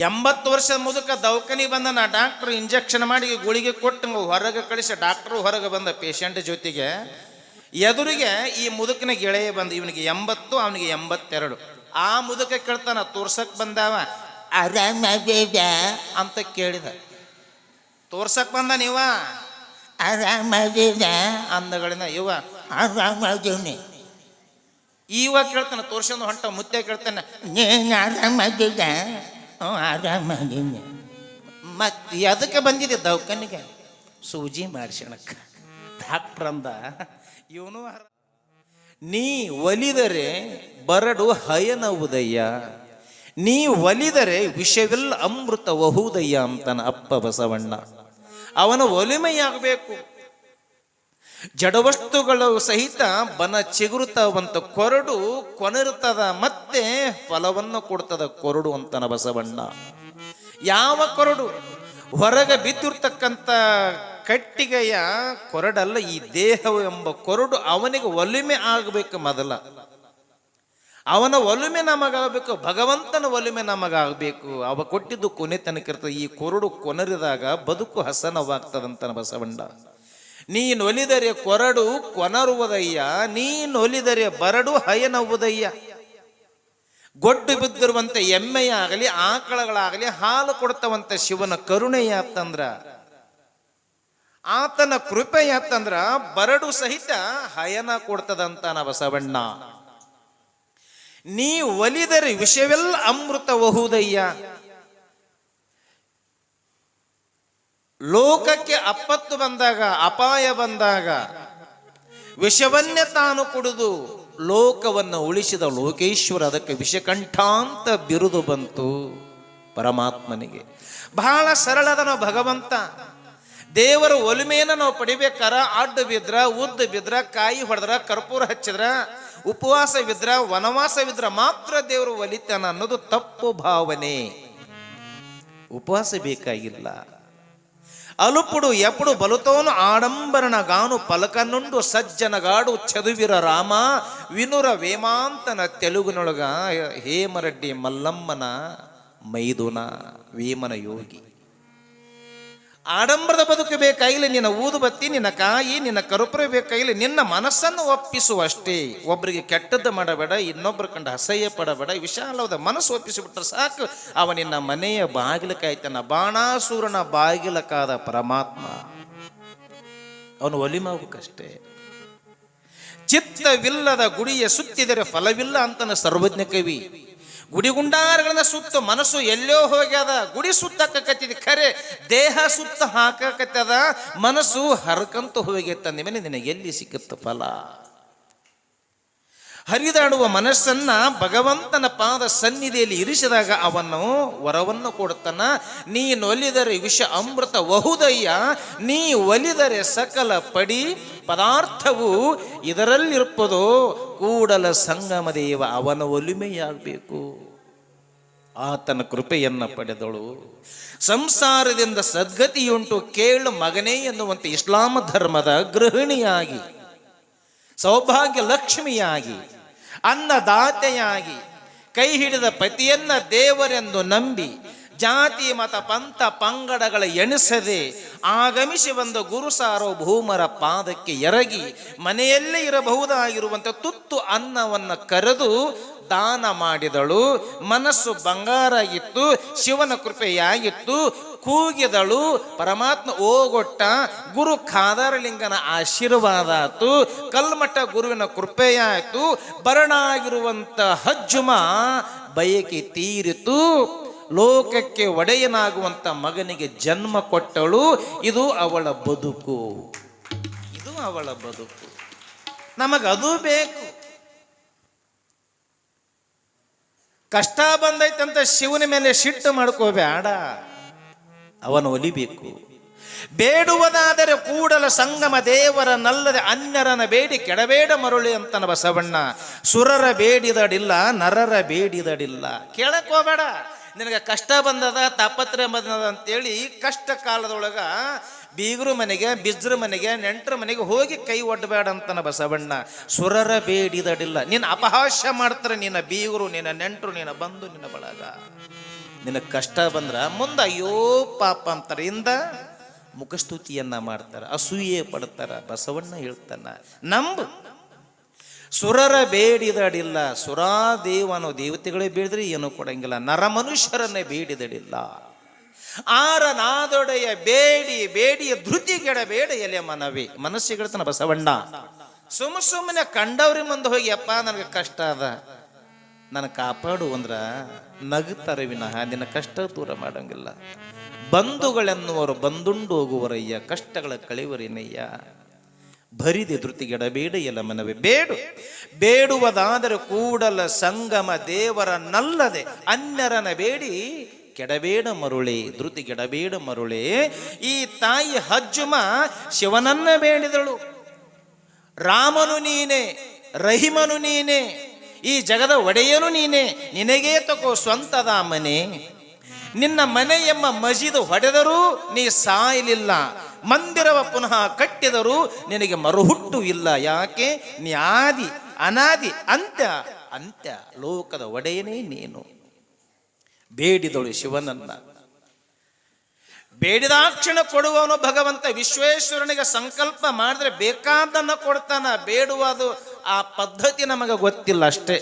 80 ವರ್ಷದ ಮುದುಕ ದವಾಖಾನಿ ಬಂದನ. ಡಾಕ್ಟರ್ ಇಂಜೆಕ್ಷನ್ ಮಾಡಿ ಗುಳಿಗೆ ಕೊಟ್ಟು ಹೊರಗೆ ಕಳಿಸಿ ಡಾಕ್ಟರ್ ಹೊರಗೆ ಬಂದ ಪೇಷಂಟ್ ಜೊತೆಗೆ. ಎದುರಿಗೆ ಈ ಮುದುಕನ ಗೆಳೆಯ ಬಂದ. ಇವನಿಗೆ 80, ಅವನಿಗೆ 82. ಆ ಮುದುಕ ಕೇಳ್ತಾನ, ತೋರ್ಸಕ್ ಬಂದಾವ, ಆರಾಮದ ಅಂತ ಕೇಳಿದ. ತೋರ್ಸಕ್ ಬಂದ ನೀವ ಆರಾಮದ ಅಂದಗಳಿಂದ ಇವ ಆರಾಮದೀನಿ. ಇವ ಕೇಳ್ತಾನ, ತೋರ್ಸಂದು ಹೊಂಟ ಮುತ್ತೆ ಕೇಳ್ತಾನೆ, ನೀನು ಆರಾಮದ? ಆರಾಮದೀನಿ. ಮತ್ತೆ ಅದಕ್ಕೆ ಬಂದಿದೆ ದವಾಖಾನಿಗೆ ಸೂಜಿ ಮಾಡಿಸಣಕ್ಕ. ಡಾಕ್ಟ್ರ್ ಅಂದ, ಇವನು ನೀ ಒಲಿದರೆ ಬರಡು ಹಯನವುದಯ್ಯ, ನೀ ಒಲಿದರೆ ವಿಷವಿಲ್ಲ ಅಮೃತ ವಹುದಯ್ಯ ಅಂತಾನ ಅಪ್ಪ ಬಸವಣ್ಣ. ಅವನ ಒಲಿಮೆಯಾಗಬೇಕು. ಜಡವಸ್ತುಗಳು ಸಹಿತ ಬನ ಚಿಗುರುತ್ತವಂತ ಕೊರಡು ಕೊನಿರ್ತದ, ಮತ್ತೆ ಫಲವನ್ನು ಕೊಡ್ತದ ಕೊರಡು ಅಂತನ ಬಸವಣ್ಣ. ಯಾವ ಕೊರಡು? ಹೊರಗೆ ಬಿದ್ದಿರ್ತಕ್ಕಂಥ ಕಟ್ಟಿಗೆಯ ಕೊರಡಲ್ಲ, ಈ ದೇಹವೆಂಬ ಕೊರಡು ಅವನಿಗೆ ಒಲಿಮೆ ಆಗಬೇಕು. ಮೊದಲ ಅವನ ಒಲಿಮೆ ನಮಗಾಗಬೇಕು, ಭಗವಂತನ ಒಲಿಮೆ ನಮಗಾಗಬೇಕು. ಅವ ಕೊಟ್ಟಿದ್ದು ಕೊನೆ ತನಕಿರ್ತದೆ. ಈ ಕೊರಡು ಕೊನರಿದಾಗ ಬದುಕು ಹಸನವಾಗ್ತದಂತನ ಬಸವಣ್ಣ. ನೀನೊಲಿದರೆ ಕೊರಡು ಕೊನರುವುದಯ್ಯ, ನೀನೊಲಿದರೆ ಬರಡು ಹಯನವುದಯ್ಯ. ಗೊಡ್ಡು ಬಿದ್ದಿರುವಂತ ಎಮ್ಮೆಯಾಗಲಿ ಆಕಳಗಳಾಗಲಿ ಹಾಲು ಕೊಡ್ತವಂತ ಶಿವನ ಕರುಣೆಯಾತಂದ್ರ, ಆತನ ಕೃಪೆಯಾತಂದ್ರ ಬರಡು ಸಹಿತ ಹಯನ ಕೊಡ್ತದಂತಾನ ಬಸವಣ್ಣ. ನೀ ಒಲಿದರೆ ವಿಷವೆಲ್ಲ ಅಮೃತ ವಹುದಯ್ಯ. ಲೋಕಕ್ಕೆ ಆಪತ್ತು ಬಂದಾಗ, ಅಪಾಯ ಬಂದಾಗ ವಿಷವನ್ನೇ ತಾನು ಕುಡಿದು ಲೋಕವನ್ನು ಉಳಿಸಿದ ಲೋಕೇಶ್ವರ. ಅದಕ್ಕೆ ವಿಷಕಂಠಾಂತ ಬಿರುದು ಬಂತು ಪರಮಾತ್ಮನಿಗೆ. ಬಹಳ ಸರಳದನ ಭಗವಂತ. ದೇವರ ಒಲಿಮೆಯನ್ನು ನಾವು ಪಡಿಬೇಕಾರ ಅಡ್ಡ ಬಿದ್ರ, ಉದ್ದ ಬಿದ್ರ, ಕಾಯಿ ಹೊಡೆದ್ರ, ಕರ್ಪೂರ ಹಚ್ಚಿದ್ರ, ಉಪವಾಸವಿದ್ರ, ವನವಾಸವಿದ್ರ ಮಾತ್ರ ದೇವರು ಒಲಿತಾನ ಅನ್ನೋದು ತಪ್ಪು ಭಾವನೆ. ಉಪವಾಸ ಬೇಕಾಗಿಲ್ಲ. ಅಲುಪುಡು ಎಪುಡು ಬಲುತೋನು ಆಡಂಬರನ ಗಾನು ಪಲಕನುಂಡು ಸಜ್ಜನಗಾಡು ಚದುವಿರ ರಾಮ ವಿನುರ ವೇಮಾಂತನ ತೆಲುಗಿನೊಳಗ ಹೇಮರೆಡ್ಡಿ ಮಲ್ಲಮ್ಮನ ಮೈದುನ ವೇಮನ ಯೋಗಿ. ಆಡಂಬರದ ಬದುಕು ಬೇಕಾಗಿಲ್ಲ, ನಿನ್ನ ಊದುಬತ್ತಿ, ನಿನ್ನ ಕಾಯಿ, ನಿನ್ನ ಕರುಪುರ ಬೇಕಾಗಿಲ್ಲ, ನಿನ್ನ ಮನಸ್ಸನ್ನು ಒಪ್ಪಿಸುವಷ್ಟೇ. ಒಬ್ಬರಿಗೆ ಕೆಟ್ಟದ್ದು ಮಾಡಬೇಡ, ಇನ್ನೊಬ್ಬರ ಕಂಡು ಅಸಹ್ಯ ಪಡಬೇಡ, ವಿಶಾಲವಾದ ಮನಸ್ಸು ಒಪ್ಪಿಸಿಬಿಟ್ರೆ ಸಾಕು. ಅವ ನಿನ್ನ ಮನೆಯ ಬಾಗಿಲ ಕಾಯ್ತಾನ. ಬಾಣಾಸುರನ ಬಾಗಿಲಕಾದ ಪರಮಾತ್ಮ ಅವನು ಒಲಿಮಾಗಬೇಕಷ್ಟೇ. ಚಿತ್ತವಿಲ್ಲದ ಗುಡಿಯ ಸುತ್ತಿದರೆ ಫಲವಿಲ್ಲ ಅಂತನ ಸರ್ವಜ್ಞ ಕವಿ. ಗುಡಿಗುಂಡಾರಗಳನ್ನ ಸುತ್ತ ಮನಸ್ಸು ಎಲ್ಲೋ ಹೋಗ್ಯದ. ಗುಡಿ ಸುತ್ತಕತ್ತಿದ ಖರೆ, ದೇಹ ಸುತ್ತ ಹಾಕಕತ್ತದ, ಮನಸ್ಸು ಹರಕಂತ ಹೋಗ್ಯತ್ತಂದ ಮೇಲೆ ನಿನಗೆ ಎಲ್ಲಿ ಸಿಕ್ಕತ್ತ ಫಲ? ಹರಿದಾಡುವ ಮನಸ್ಸನ್ನ ಭಗವಂತನ ಪಾದ ಸನ್ನಿಧಿಯಲ್ಲಿ ಇರಿಸಿದಾಗ ಅವನು ವರವನ್ನು ಕೊಡ್ತಾನ. ನೀನು ಒಲಿದರೆ ವಿಷ ಅಮೃತ ವಹುದಯ್ಯ, ನೀ ಒಲಿದರೆ ಸಕಲ ಪಡಿ ಪದಾರ್ಥವು ಇದರಲ್ಲಿರುತ್ತದೋ ಕೂಡಲ ಸಂಗಮ ದೇವ. ಅವನ ಒಲಿಮೆಯಾಗಬೇಕು. ಆತನ ಕೃಪೆಯನ್ನ ಪಡೆದಳು. ಸಂಸಾರದಿಂದ ಸದ್ಗತಿಯುಂಟು ಕೇಳು ಮಗನೇ ಎನ್ನುವಂತೆ ಇಸ್ಲಾಂ ಧರ್ಮದ ಗೃಹಿಣಿಯಾಗಿ, ಸೌಭಾಗ್ಯ ಲಕ್ಷ್ಮಿಯಾಗಿ, ಅನ್ನದಾತೆಯಾಗಿ, ಕೈ ಹಿಡಿದ ಪತಿಯನ್ನ ದೇವರೆಂದು ನಂಬಿ, ಜಾತಿ ಮತ ಪಂಥ ಪಂಗಡಗಳ ಎಣಿಸದೆ ಆಗಮಿಸಿ ಬಂದ ಗುರು ಸಾರ್ವಭೌಮರ ಪಾದಕ್ಕೆ ಎರಗಿ ಮನೆಯಲ್ಲೇ ಇರಬಹುದಾಗಿರುವಂಥ ತುತ್ತು ಅನ್ನವನ್ನು ಕರೆದು ದಾನ ಮಾಡಿದಳು. ಮನಸ್ಸು ಬಂಗಾರ ಆಗಿತ್ತು, ಶಿವನ ಕೃಪೆಯಾಗಿತ್ತು. ಕೂಗಿದಳು, ಪರಮಾತ್ಮ ಓಗೊಟ್ಟ. ಗುರು ಖಾದರಲಿಂಗನ ಆಶೀರ್ವಾದ ಆಯ್ತು, ಕಲ್ಮಠ ಗುರುವಿನ ಕೃಪೆಯಾಯಿತು. ಬರಣಾಗಿರುವಂಥ ಹಜ್ಜುಮ ಬಯಕೆ ತೀರಿತು. ಲೋಕಕ್ಕೆ ಒಡೆಯನಾಗುವಂಥ ಮಗನಿಗೆ ಜನ್ಮ ಕೊಟ್ಟಳು. ಇದು ಅವಳ ಬದುಕು, ಇದು ಅವಳ ಬದುಕು. ನಮಗದು ಬೇಕು. ಕಷ್ಟ ಬಂದೈತಂತ ಶಿವನ ಮೇಲೆ ಸಿಟ್ಟು ಮಾಡ್ಕೋಬೇಡ, ಅವನು ಒಲಿಬೇಕು. ಬೇಡುವುದಾದರೆ ಕೂಡಲ ಸಂಗಮ ದೇವರನ್ನಲ್ಲದೆ ಅನ್ಯರನ ಬೇಡಿ ಕೆಡಬೇಡ ಮರುಳಿ ಅಂತನ ಬಸವಣ್ಣ. ಸುರರ ಬೇಡಿದಡಿಲ್ಲ, ನರರ ಬೇಡಿದಡಿಲ್ಲ. ಕೇಳಕ್ ಹೋಗಬೇಡ. ನಿನಗೆ ಕಷ್ಟ ಬಂದದ, ತಾಪತ್ರೆ ಬಂದದ ಅಂತೇಳಿ ಕಷ್ಟ ಕಾಲದೊಳಗ ಬೀಗರು ಮನೆಗೆ, ಬಿಜ್ರ ಮನೆಗೆ, ನೆಂಟರ ಮನೆಗೆ ಹೋಗಿ ಕೈ ಒಡ್ಡಬೇಡ ಅಂತನ ಬಸವಣ್ಣ. ಸುರರ ಬೇಡಿದಡಿಲ್ಲ. ನಿನ್ನ ಅಪಹಾಸ್ಯ ಮಾಡ್ತಾರೆ ನಿನ್ನ ಬೀಗರು, ನಿನ್ನ ನೆಂಟರು, ನಿನ್ನ ಬಂಧು, ನಿನ್ನ ಬಳಗ. ನಿನಗೆ ಕಷ್ಟ ಬಂದ್ರೆ ಮುಂದೆ ಅಯ್ಯೋ ಪಾಪ ಅಂತಾರೆ, ಇಂದ ಮುಖಸ್ತುತಿಯನ್ನ ಮಾಡ್ತಾರೆ, ಅಸೂಯೆ ಪಡ್ತಾರ. ಬಸವಣ್ಣ ಹೇಳ್ತಾನ, ನಂಬು. ಸುರರ ಬೇಡಿದಡಿಲ್ಲ, ಸುರಾದೇವನೋ ದೇವತೆಗಳೇ ಬೇಡಿದ್ರೆ ಏನೂ ಕೊಡಂಗಿಲ್ಲ, ನರ ಮನುಷ್ಯರನ್ನೇ ಬೇಡಿದಡಿಲ್ಲ. ಆರನಾದೊಡೆಯ ಬೇಡಿ ಬೇಡಿಯ ಧೃತಿಗೆಡಬೇಡ ಎಲೆ ಮನವಿ. ಮನಸ್ಸಿಗೆ ಹೇಳ್ತಾನ ಬಸವಣ್ಣ. ಸುಮ್ಮನೆ ಕಂಡವ್ರಿ ಮುಂದೆ ಹೋಗಿ ಅಪ್ಪ ನನಗೆ ಕಷ್ಟ ಅದ ನನಗೆ ಕಾಪಾಡು ಅಂದ್ರ ನಗುತ್ತಾರೆ ವಿನಃ ನಿನ್ನ ಕಷ್ಟ ದೂರ ಮಾಡಂಗಿಲ್ಲ. ಬಂಧುಗಳೆನ್ನುವರು ಬಂದುಂಡು ಹೋಗುವರಯ್ಯ, ಕಷ್ಟಗಳ ಕಳೆವರೇನಯ್ಯ. ಭರಿದೆ ಧೃತಿಗೆಡಬೇಡ ಎಲ ಮನವಿ. ಬೇಡುವುದಾದರೆ ಕೂಡಲ ಸಂಗಮ ದೇವರ ನಲ್ಲದೆ ಅನ್ಯರನ ಬೇಡಿ ಕೆಡಬೇಡ ಮರುಳೆ. ಧೃತಿಗೆಡಬೇಡ ಮರುಳೆ. ಈ ತಾಯಿ ಹಜ್ಜುಮ ಶಿವನನ್ನ ಬೇಡಿದಳು. ರಾಮನು ನೀನೆ, ರಹಿಮನು ನೀನೆ, ಈ ಜಗದ ಒಡೆಯನು ನೀನೆ, ನಿನಗೇ ತಗೋ ಸ್ವಂತದ ಮನೆ. ನಿನ್ನ ಮನೆ ಎಂಬ ಮಜೀದ್ ಹೊಡೆದರೂ ನೀ ಸಾಯಲಿಲ್ಲ, ಮಂದಿರವ ಪುನಃ ಕಟ್ಟಿದರೂ ನಿನಗೆ ಮರುಹುಟ್ಟು ಇಲ್ಲ. ಯಾಕೆ? ನೀ ಆದಿ ಅನಾದಿ ಅಂತ್ಯ ಲೋಕದ ಒಡೆಯನೇ ನೀನು. ಬೇಡಿದಳು ಶಿವನನ್ನ. ಬೇಡಿದಾಕ್ಷಣ ಕೊಡುವವನು ಭಗವಂತ. ವಿಶ್ವೇಶ್ವರನಿಗೆ ಸಂಕಲ್ಪ ಮಾಡಿದ್ರೆ ಬೇಕಾದನ್ನ ಕೊಡ್ತಾನ. ಬೇಡುವುದು ಆ ಪದ್ಧತಿ ನಮಗೆ ಗೊತ್ತಿಲ್ಲ ಅಷ್ಟೇ.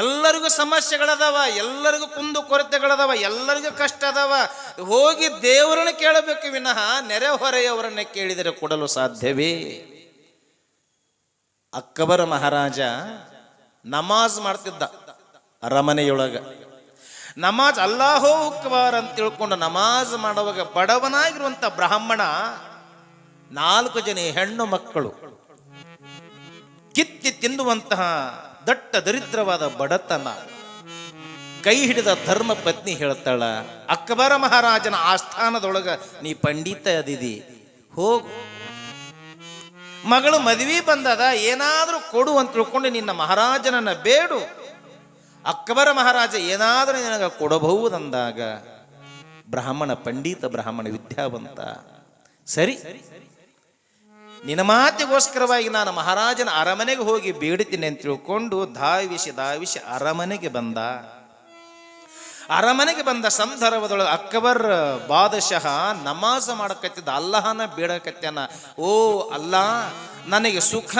ಎಲ್ಲರಿಗೂ ಸಮಸ್ಯೆಗಳದಾವ, ಎಲ್ಲರಿಗೂ ಕುಂದು ಕೊರತೆಗಳದಾವ, ಎಲ್ಲರಿಗೂ ಕಷ್ಟ ಅದಾವ. ಹೋಗಿ ದೇವರನ್ನ ಕೇಳಬೇಕು ವಿನಃ ನೆರೆ ಹೊರೆಯವರನ್ನ ಕೇಳಿದರೆ ಕೊಡಲು ಸಾಧ್ಯವೇ? ಅಕ್ಬರ ಮಹಾರಾಜ ನಮಾಜ್ ಮಾಡ್ತಿದ್ದ ಅರಮನೆಯೊಳಗ. ನಮಾಜ್ ಅಲ್ಲಾಹೋ ಅಕ್ಬರ್ ಅಂತ ತಿಳ್ಕೊಂಡು ನಮಾಜ್ ಮಾಡುವಾಗ ಬಡವನಾಗಿರುವಂತ ಬ್ರಾಹ್ಮಣ 4 ಜನ ಹೆಣ್ಣು ಮಕ್ಕಳು ಕಿತ್ತಿ ತಿನ್ನುವಂತಹ ದಟ್ಟ ದರಿದ್ರವಾದ ಬಡತನ. ಕೈ ಹಿಡಿದ ಧರ್ಮ ಪತ್ನಿ ಹೇಳ್ತಾಳ, ಅಕ್ಬರ ಮಹಾರಾಜನ ಆಸ್ಥಾನದೊಳಗ ನೀ ಪಂಡಿತ ಅದಿದಿ, ಹೋಗು. ಮಗಳು ಮದುವೆ ಬಂದದ, ಏನಾದ್ರೂ ಕೊಡು ಅಂತ ತಿಳ್ಕೊಂಡು ನಿನ್ನ ಮಹಾರಾಜನನ್ನ ಬೇಡು. ಅಕ್ಬರ ಮಹಾರಾಜ ಏನಾದರೂ ನಿನಗೆ ಕೊಡಬಹುದಂದಾಗ ಬ್ರಾಹ್ಮಣ ಪಂಡಿತ, ಬ್ರಾಹ್ಮಣ ವಿದ್ಯಾವಂತ. ಸರಿ, ನಿನ್ನ ಮಾತಿಗೋಸ್ಕರವಾಗಿ ನಾನು ಮಹಾರಾಜನ ಅರಮನೆಗೆ ಹೋಗಿ ಬೇಡುತ್ತೀನಿ ಅಂತ ತಿಳ್ಕೊಂಡು ಧಾವಿಸಿ ಅರಮನೆಗೆ ಬಂದ. ಅರಮನೆಗೆ ಬಂದ ಸಂದರ್ಭದೊಳಗೆ ಅಕ್ಬರ್ ಬಾದಶಃ ನಮಾಜ್ ಮಾಡಕತ್ತಿದ್ದ, ಅಲ್ಲಹನ ಬೇಡಕತ್ಯಾನ. ಓ ಅಲ್ಲಾ, ನನಗೆ ಸುಖ,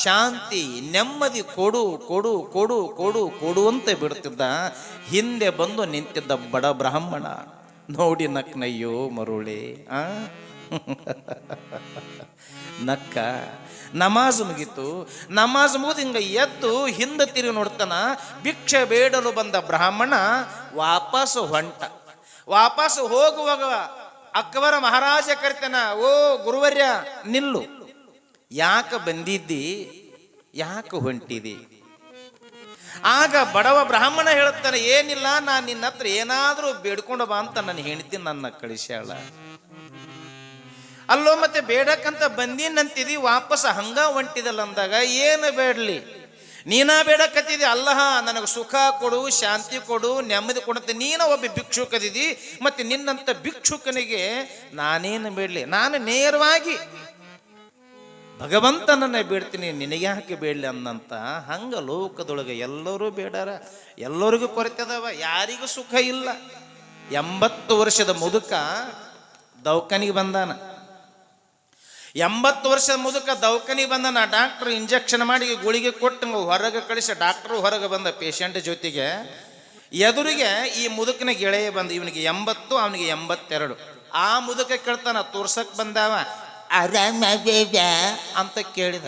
ಶಾಂತಿ, ನೆಮ್ಮದಿ ಕೊಡು ಕೊಡು ಕೊಡು ಕೊಡು ಕೊಡು ಅಂತ ಬಿಡ್ತಿದ್ದ. ಹಿಂದೆ ಬಂದು ನಿಂತಿದ್ದ ಬಡ ಬ್ರಾಹ್ಮಣ ನೋಡಿ ನಕ್ನಯ್ಯೋ ಮರುಳೆ ನಕ್ಕ. ನಮಾಜ್ ಮುಗೀತು. ನಮಾಜ್ ಮುಗಿದು ಹಿಂಗ ಎದ್ದು ಹಿಂದೆ ತಿರುಗಿ ನೋಡ್ತಾನ. ಭಿಕ್ಷೆ ಬೇಡಲು ಬಂದ ಬ್ರಾಹ್ಮಣ ವಾಪಸ್ ಹೊಂಟ. ವಾಪಸ್ ಹೋಗುವಾಗ ಅಕ್ಬರ ಮಹಾರಾಜ ಕರಿತಾನ, ಓ ಗುರುವರ್ಯ ನಿಲ್ಲು, ಯಾಕೆ ಬಂದಿದ್ದಿ, ಯಾಕೆ ಹೊಂಟಿದಿ? ಆಗ ಬಡವ ಬ್ರಾಹ್ಮಣ ಹೇಳುತ್ತಾನೆ, ಏನಿಲ್ಲ, ನಾನು ನಿನ್ನ ಹತ್ರ ಏನಾದ್ರೂ ಬೇಡ್ಕೊಂಡು ಬಾ ಅಂತ ನನ್ನ ಹೆಂಡತಿ ನನ್ನ ಕಳಿಸ್ಯಾಳ. ಅಲ್ಲೋ ಮತ್ತೆ ಬೇಡಕ್ಕಂತ ಬಂದೀನಂತಿದಿ, ವಾಪಸ್ ಹಂಗ ಹೊಂಟಿದಲ್ಲ ಅಂದಾಗ ಏನು ಬೇಡಲಿ, ನೀನ ಬೇಡಕತ್ತಿದಿ. ಅಲ್ಲಹ ನನಗೆ ಸುಖ ಕೊಡು, ಶಾಂತಿ ಕೊಡು, ನೆಮ್ಮದಿ ಕೊಡುತ್ತೆ. ನೀನ ಒಬ್ಬ ಭಿಕ್ಷುಕದಿದಿ, ಮತ್ತೆ ನಿನ್ನಂತ ಭಿಕ್ಷುಕನಿಗೆ ನಾನೇನು ಬೇಡಲಿ? ನಾನು ನೇರವಾಗಿ ಭಗವಂತನನ್ನೇ ಬೇಡ್ತೀನಿ, ನಿನಗೆ ಯಾಕೆ ಬೇಡಲಿ ಅನ್ನಂತ. ಹಂಗ ಲೋಕದೊಳಗೆ ಎಲ್ಲರೂ ಬೇಡಾರ, ಎಲ್ಲರಿಗೂ ಕೊರತೆ ಅದಾವ, ಯಾರಿಗೂ ಸುಖ ಇಲ್ಲ. 80 ವರ್ಷದ ಮುದುಕ ದವಾಖಾನಿಗೆ ಬಂದಾನ. 80 ವರ್ಷದ ಮುದುಕ ದವಾಖಾನಿಗೆ ಬಂದಾನ. ಡಾಕ್ಟರ್ ಇಂಜೆಕ್ಷನ್ ಮಾಡಿ ಗುಳಿಗೆ ಕೊಟ್ಟು ಹೊರಗೆ ಕಳಿಸಿ, ಡಾಕ್ಟರ್ ಹೊರಗೆ ಬಂದ ಪೇಷಂಟ್ ಜೊತೆಗೆ. ಎದುರಿಗೆ ಈ ಮುದುಕನ ಗೆಳೆಯ ಬಂದ, ಇವನಿಗೆ 80, ಅವನಿಗೆ 82. ಆ ಮುದುಕ ಕೇಳ್ತಾನ, ತೋರ್ಸಕ್ ಬಂದಾವ, ಆರಾಮದ ಅಂತ ಕೇಳಿದ.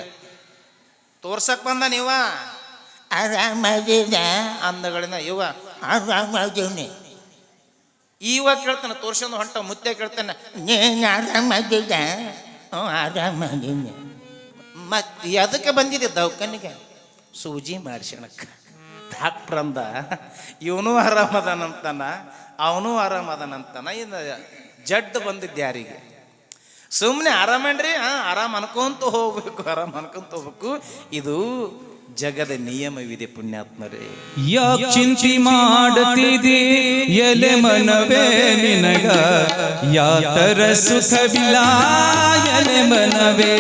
ತೋರ್ಸಕ್ ಬಂದ ನೀವ, ಆರಾಮದ ಅಂದಗಳಿಂದ ಇವ ಆರಾಮದೀನಿ. ಇವಾಗ ಕೇಳ್ತಾನೆ, ತೋರ್ಸಂದು ಹೊಂಟ ಮುತ್ತೆ ಕೇಳ್ತಾನೆ, ನೀನು ಆರಾಮದ? ಆರಾಮದೀನಿ. ಮತ್ತೆ ಅದಕ್ಕೆ ಬಂದಿದೆ ದವಾಖಾನಿಗೆ? ಸೂಜಿ ಮಾಡಿಸಣಕ್ಕ. ಡಾಕ್ಟ್ರ್ ಅಂದ, ಇವನು ಆರಾಮದನಂತಾನ, ಅವನು ಆರಾಮದನಂತಾನ. ಇನ್ನು ಜಡ್ ಬಂದಿದ್ದ ಯಾರಿಗೆ? ಸುಮ್ಮನೆ ಆರಾಮಣ್ರಿ, ಆರಾಮ್ ಅನ್ಕೊಂತ ಹೋಗ್ಬೇಕು, ಆರಾಮ್ ಅನ್ಕೊಂತ ಹೋಗ್ಬೇಕು. ಇದು ಜಗದ ನಿಯಮವಿದೆ ಪುಣ್ಯಾತ್ಮರೇ. ಯಾಕೆ ಚಿಂತೆ ಮಾಡುತ್ತಿದೆ ಎಲೆ ಮನವೇ ನಿನಗ, ಯಾತರ ಸುಖವಿಲ್ಲ ಎಲೆ ಮನವೇ.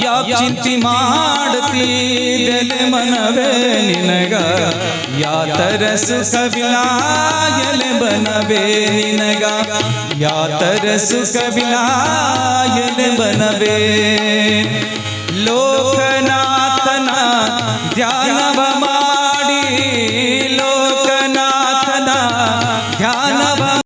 ಯಾಕ್ ಚಿಂತೆ ಮಾಡ್ತಿದೆಲೆ ಮನವೇ ನಿನಗ ಯಾತರ ಸುಖವಿಲ್ಲ ಎಲೆ ಬನವೇ ನಿನಗ ಯಾತರ ಸುಖವಿಲ್ಲ ಎಲೆ ಬನವೇ ಲೋಕನಾಥನ ಧ್ಯಾನವ